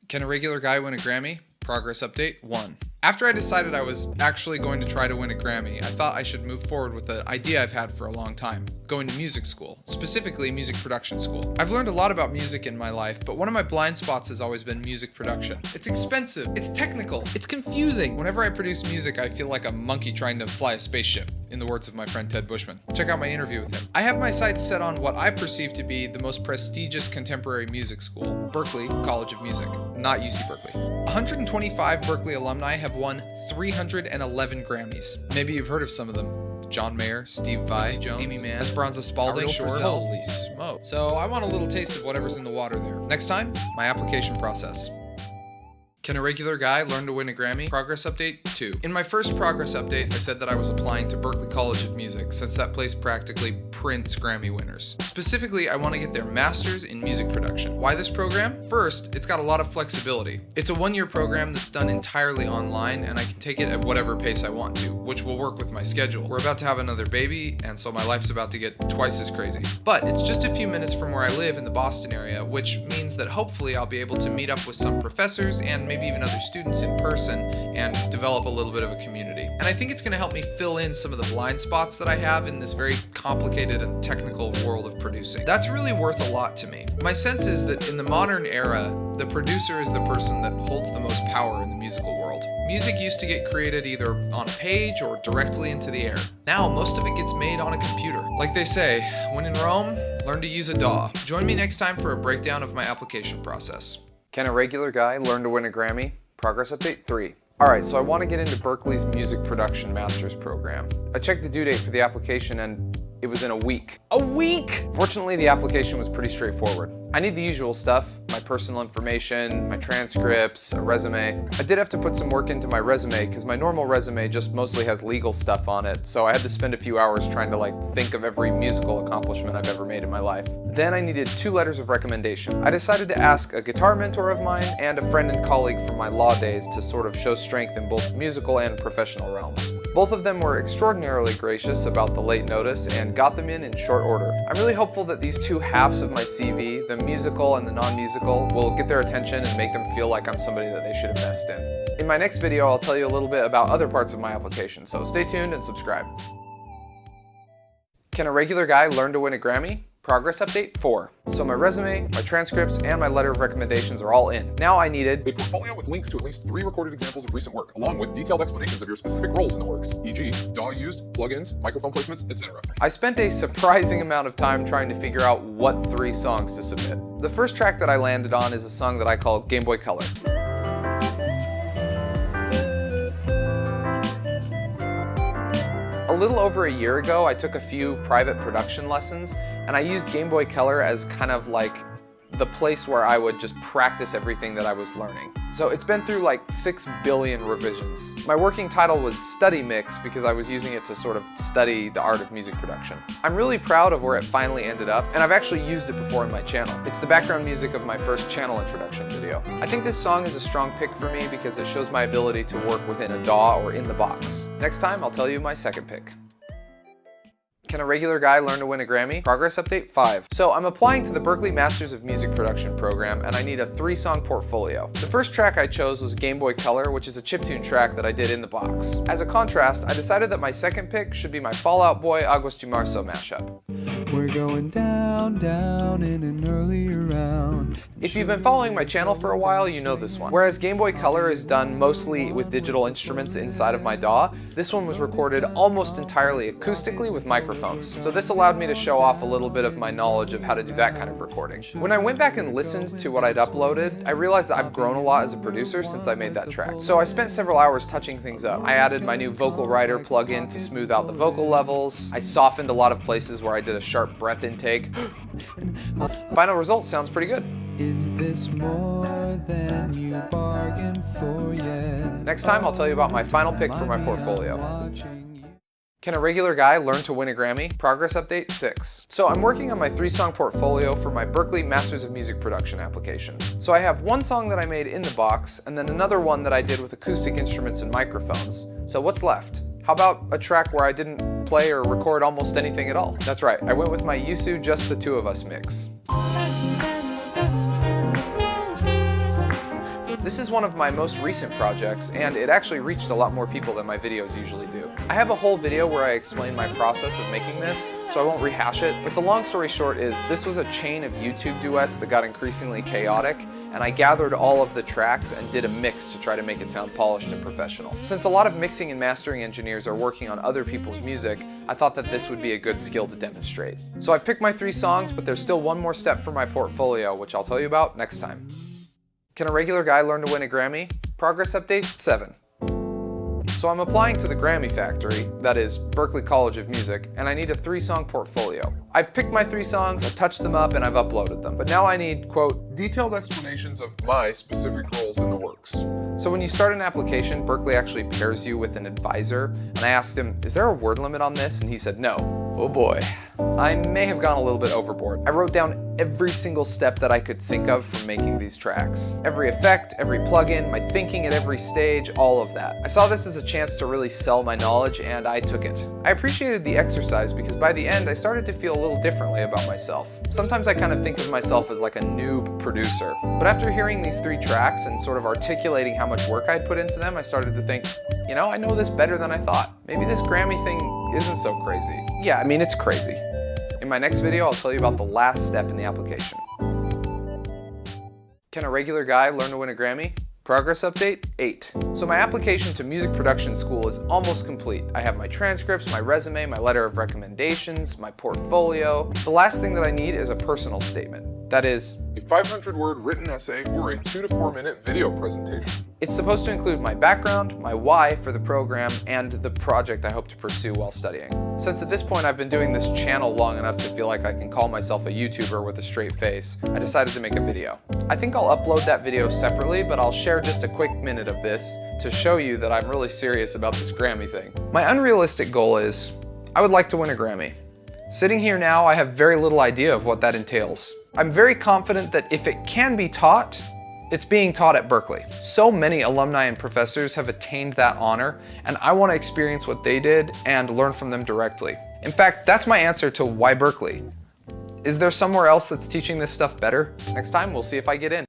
Can a regular guy win a Grammy? Progress update 1. After I decided I was actually going to try to win a Grammy, I thought I should move forward with an idea I've had for a long time, going to music school, specifically music production school. I've learned a lot about music in my life, but one of my blind spots has always been music production. It's expensive, it's technical, it's confusing. Whenever I produce music, I feel like a monkey trying to fly a spaceship, in the words of my friend Ted Bushman. Check out my interview with him. I have my sights set on what I perceive to be the most prestigious contemporary music school, Berklee College of Music, not UC Berkeley. 125 Berklee alumni have won 311 Grammys. Maybe you've heard of some of them. John Mayer, Steve Vai, Jones, Amy Mann, Esperanza Spalding, holy smoke. So I want a little taste of whatever's in the water there. Next time, my application process. Can a regular guy learn to win a Grammy? Progress update 2. In my first progress update, I said that I was applying to Berklee College of Music since that place practically prints Grammy winners. Specifically, I want to get their master's in music production. Why this program? First, it's got a lot of flexibility. It's a 1-year program that's done entirely online, and I can take it at whatever pace I want to, which will work with my schedule. We're about to have another baby, and so my life's about to get twice as crazy. But it's just a few minutes from where I live in the Boston area, which means that hopefully I'll be able to meet up with some professors and maybe even other students in person and develop a little bit of a community. And I think it's going to help me fill in some of the blind spots that I have in this very complicated and technical world of producing. That's really worth a lot to me. My sense is that in the modern era, the producer is the person that holds the most power in the musical world. Music used to get created either on a page or directly into the air. Now, most of it gets made on a computer. Like they say, when in Rome, learn to use a DAW. Join me next time for a breakdown of my application process. Can a regular guy learn to win a Grammy? Progress update 3. Alright, so I want to get into Berklee's music production master's program. I checked the due date for the application and it was in a week. A week! Fortunately, the application was pretty straightforward. I need the usual stuff, my personal information, my transcripts, a resume. I did have to put some work into my resume because my normal resume just mostly has legal stuff on it, so I had to spend a few hours trying to think of every musical accomplishment I've ever made in my life. Then I needed 2 letters of recommendation. I decided to ask a guitar mentor of mine and a friend and colleague from my law days to sort of show strength in both musical and professional realms. Both of them were extraordinarily gracious about the late notice and got them in short order. I'm really hopeful that these 2 halves of my CV, the musical and the non-musical, will get their attention and make them feel like I'm somebody that they should invest in. In my next video, I'll tell you a little bit about other parts of my application, so stay tuned and subscribe. Can a regular guy learn to win a Grammy? Progress update 4. So my resume, my transcripts, and my letter of recommendations are all in. Now I needed a portfolio with links to at least 3 recorded examples of recent work, along with detailed explanations of your specific roles in the works, e.g. DAW used, plugins, microphone placements, etc. I spent a surprising amount of time trying to figure out what 3 songs to submit. The first track that I landed on is a song that I call Game Boy Color. A little over a year ago, I took a few private production lessons, and I used Game Boy Color as kind of like the place where I would just practice everything that I was learning. So it's been through like 6 billion revisions. My working title was Study Mix because I was using it to sort of study the art of music production. I'm really proud of where it finally ended up, and I've actually used it before in my channel. It's the background music of my first channel introduction video. I think this song is a strong pick for me because it shows my ability to work within a DAW or in the box. Next time, I'll tell you my second pick. Can a regular guy learn to win a Grammy? Progress update 5. So I'm applying to the Berklee Masters of Music Production program, and I need a 3-song portfolio. The first track I chose was Game Boy Color, which is a chiptune track that I did in the box. As a contrast, I decided that my second pick should be my Fall Out Boy Aguas de Marzo mashup. We're going down, down in an earlier round. If you've been following my channel for a while, you know this one. Whereas Game Boy Color is done mostly with digital instruments inside of my DAW, this one was recorded almost entirely acoustically with microphones. So this allowed me to show off a little bit of my knowledge of how to do that kind of recording. When I went back and listened to what I'd uploaded, I realized that I've grown a lot as a producer since I made that track. So I spent several hours touching things up. I added my new Vocal Writer plugin to smooth out the vocal levels. I softened a lot of places where I did a sharp breath intake. Final result sounds pretty good. Is this more than you bargained for yet? Next time I'll tell you about my final pick for my portfolio. Can a regular guy learn to win a Grammy? Progress update 6. So I'm working on my 3-song portfolio for my Berklee Masters of Music Production application. So I have 1 song that I made in the box, and then another one that I did with acoustic instruments and microphones. So what's left? How about a track where I didn't play or record almost anything at all? That's right, I went with my Yusu Just the Two of Us mix. This is one of my most recent projects, and it actually reached a lot more people than my videos usually do. I have a whole video where I explain my process of making this, so I won't rehash it, but the long story short is this was a chain of YouTube duets that got increasingly chaotic, and I gathered all of the tracks and did a mix to try to make it sound polished and professional. Since a lot of mixing and mastering engineers are working on other people's music, I thought that this would be a good skill to demonstrate. So I've picked my 3 songs, but there's still one more step for my portfolio, which I'll tell you about next time. Can a regular guy learn to win a Grammy? Progress update 7. So I'm applying to the Grammy Factory, that is, Berklee College of Music, and I need a 3-song portfolio. I've picked my 3 songs, I've touched them up, and I've uploaded them. But now I need, quote, Detailed explanations of my specific roles in the works. So when you start an application, Berklee actually pairs you with an advisor, and I asked him, is there a word limit on this? And he said no. Oh boy. I may have gone a little bit overboard. I wrote down every single step that I could think of from making these tracks. Every effect, every plugin, my thinking at every stage, all of that. I saw this as a chance to really sell my knowledge, and I took it. I appreciated the exercise because by the end I started to feel a little differently about myself. Sometimes I kind of think of myself as like a noob producer, but after hearing these 3 tracks and sort of articulating how much work I'd put into them, I started to think, you know, I know this better than I thought. Maybe this Grammy thing isn't so crazy. Yeah, I mean, it's crazy. In my next video, I'll tell you about the last step in the application. Can a regular guy learn to win a Grammy? Progress update 8. So my application to music production school is almost complete. I have my transcripts, my resume, my letter of recommendations, my portfolio. The last thing that I need is a personal statement. That is, A 500-word written essay or a 2 to 4 minute video presentation. it's supposed to include my background, my why for the program, and the project I hope to pursue while studying. Since at this point I've been doing this channel long enough to feel like I can call myself a YouTuber with a straight face, I decided to make a video. I think I'll upload that video separately, but I'll share just a quick minute of this to show you that I'm really serious about this Grammy thing. My unrealistic goal is, I would like to win a Grammy. Sitting here now, I have very little idea of what that entails. I'm very confident that if it can be taught, it's being taught at Berklee. So many alumni and professors have attained that honor, and I want to experience what they did and learn from them directly. In fact, that's my answer to why Berklee. Is there somewhere else that's teaching this stuff better? Next time, we'll see if I get in.